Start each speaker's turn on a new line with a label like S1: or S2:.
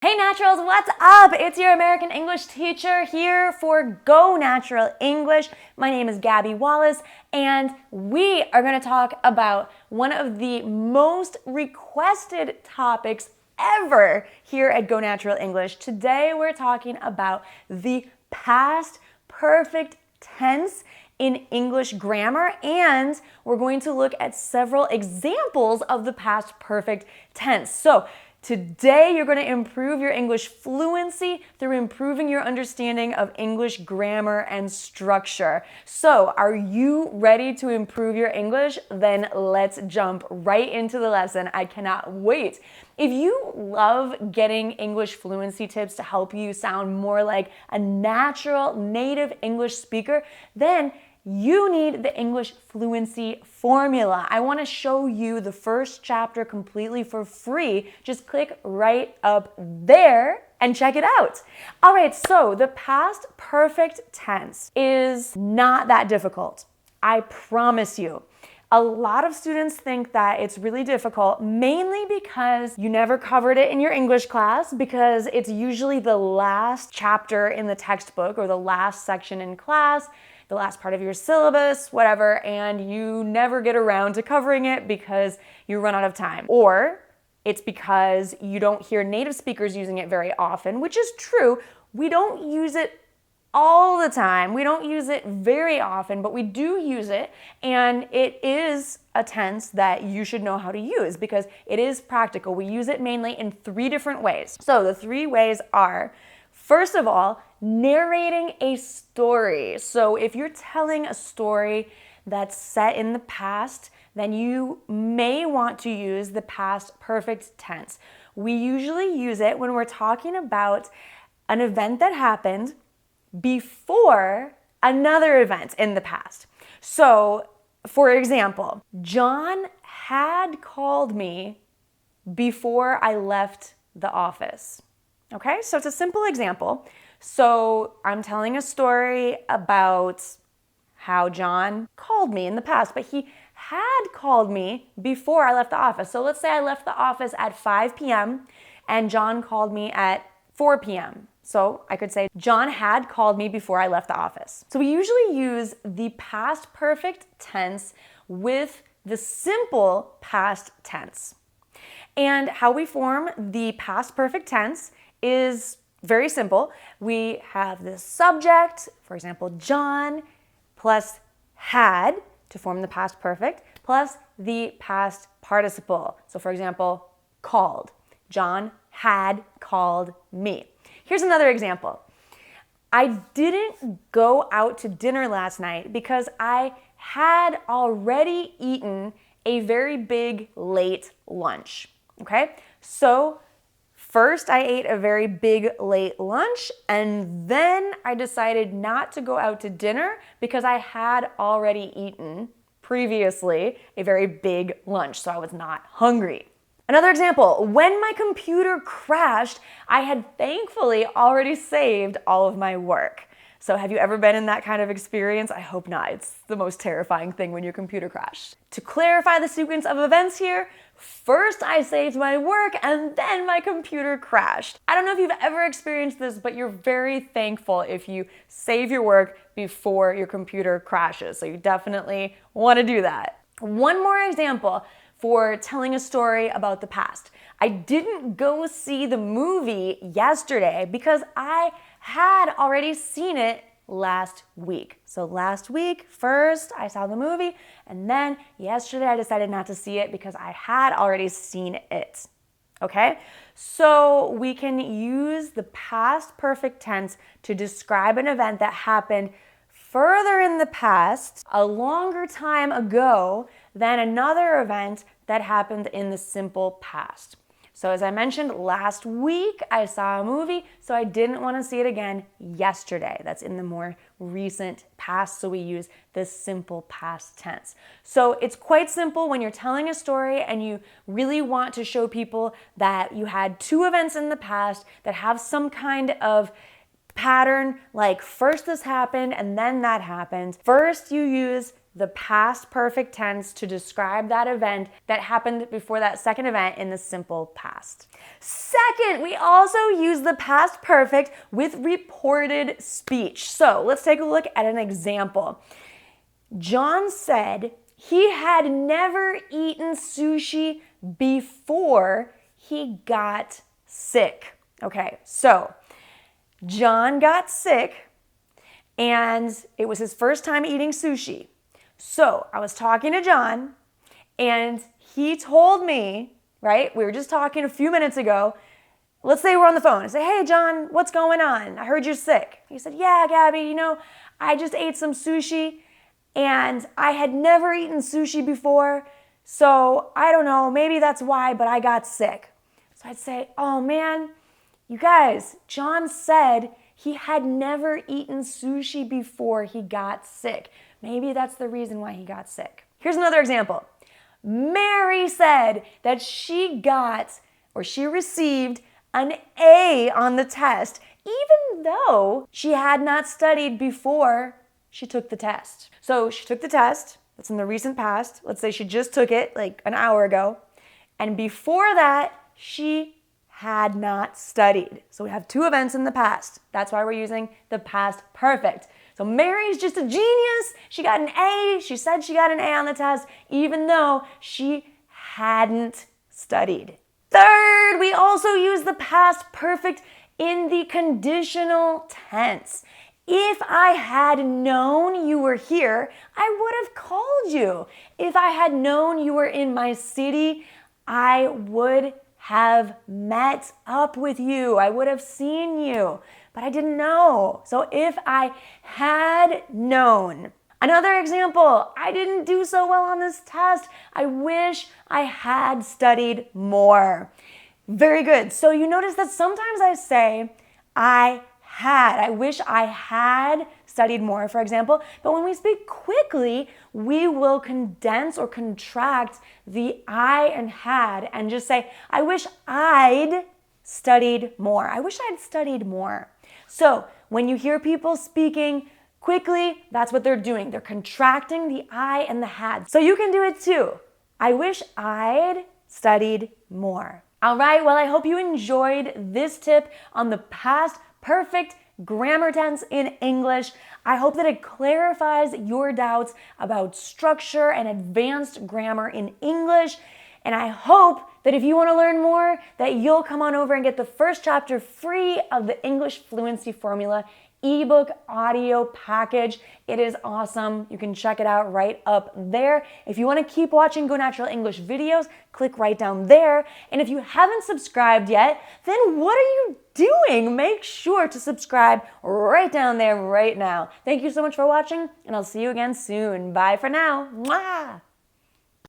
S1: Hey Naturals, what's up? It's your American English teacher here for Go Natural English. My name is Gabby Wallace, and we are going to talk about one of the most requested topics ever here at Go Natural English. Today we're talking about the past perfect tense in English grammar, and we're going to look at several examples of the past perfect tense. So today, you're going to improve your English fluency through improving your understanding of English grammar and structure. So, are you ready to improve your English? Then let's jump right into the lesson. I cannot wait. If you love getting English fluency tips to help you sound more like a natural native English speaker, then you need the English Fluency Formula. I want to show you the first chapter completely for free. Just click right up there and check it out. All right, so the past perfect tense is not that difficult. I promise you. A lot of students think that it's really difficult, mainly because you never covered it in your English class, because it's usually the last chapter in the textbook or the last section in class, the last part of your syllabus, whatever, and you never get around to covering it because you run out of time. Or it's because you don't hear native speakers using it very often, which is true. We don't use it all the time. We don't use it very often, but we do use it, and it is a tense that you should know how to use because it is practical. We use it mainly in 3 different ways. So the 3 ways are, first of all, narrating a story. So if you're telling a story that's set in the past, then you may want to use the past perfect tense. We usually use it when we're talking about an event that happened before another event in the past. So, for example, John had called me before I left the office. Okay, so it's a simple example. So I'm telling a story about how John called me in the past, but he had called me before I left the office. So let's say I left the office at 5 p.m. and John called me at 4 p.m. So I could say, John had called me before I left the office. So we usually use the past perfect tense with the simple past tense. And how we form the past perfect tense is very simple. We have the subject, for example, John, plus had to form the past perfect, plus the past participle. So for example, called. John had called me. Here's another example. I didn't go out to dinner last night because I had already eaten a very big late lunch. Okay? So first, I ate a very big late lunch, and then I decided not to go out to dinner because I had already eaten previously a very big lunch, so I was not hungry. Another example, when my computer crashed, I had thankfully already saved all of my work. So have you ever been in that kind of experience? I hope not. It's the most terrifying thing when your computer crashed. To clarify the sequence of events here, first I saved my work and then my computer crashed. I don't know if you've ever experienced this, but you're very thankful if you save your work before your computer crashes. So you definitely want to do that. One more example for telling a story about the past. I didn't go see the movie yesterday because I had already seen it last week. So last week, first I saw the movie, and then yesterday I decided not to see it because I had already seen it. Okay? So we can use the past perfect tense to describe an event that happened further in the past, a longer time ago, than another event that happened in the simple past. So as I mentioned, last week I saw a movie, so I didn't want to see it again yesterday. That's in the more recent past, so we use the simple past tense. So it's quite simple when you're telling a story and you really want to show people that you had 2 events in the past that have some kind of pattern, like first this happened and then that happened. First you use the past perfect tense to describe that event that happened before that second event in the simple past. Second, we also use the past perfect with reported speech. So let's take a look at an example. John said he had never eaten sushi before he got sick. Okay, so John got sick and it was his first time eating sushi. So I was talking to John and he told me, right, we were just talking a few minutes ago. Let's say we're on the phone. I say, hey, John, what's going on? I heard you're sick. He said, yeah, Gabby, I just ate some sushi and I had never eaten sushi before. So I don't know, maybe that's why, but I got sick. So I'd say, oh man, you guys, John said he had never eaten sushi before he got sick. Maybe that's the reason why he got sick. Here's another example. Mary said that she received an A on the test, even though she had not studied before she took the test. So she took the test, that's in the recent past. Let's say she just took it like an hour ago. And before that, she had not studied. So we have two events in the past. That's why we're using the past perfect. So Mary's just a genius. She got an A. She said she got an A on the test, even though she hadn't studied. Third, we also use the past perfect in the conditional tense. If I had known you were here, I would have called you. If I had known you were in my city, I would have met up with you. I would have seen you, but I didn't know. So if I had known. Another example, I didn't do so well on this test. I wish I had studied more. Very good. So you notice that sometimes I say I wish I had studied more, for example. But when we speak quickly, we will condense or contract the I and had and just say, I wish I'd studied more. I wish I'd studied more. So when you hear people speaking quickly, that's what they're doing. They're contracting the I and the had. So you can do it too. I wish I'd studied more. All right, well, I hope you enjoyed this tip on the past perfect grammar tense in English. I hope that it clarifies your doubts about structure and advanced grammar in English. And I hope that if you want to learn more, that you'll come on over and get the first chapter free of the English Fluency Formula ebook audio package. It is awesome. You can check it out right up there. If you want to keep watching Go Natural English videos, click right down there. And if you haven't subscribed yet, then what are you doing? Make sure to subscribe right down there right now. Thank you so much for watching, and I'll see you again soon. Bye for now. Mwah!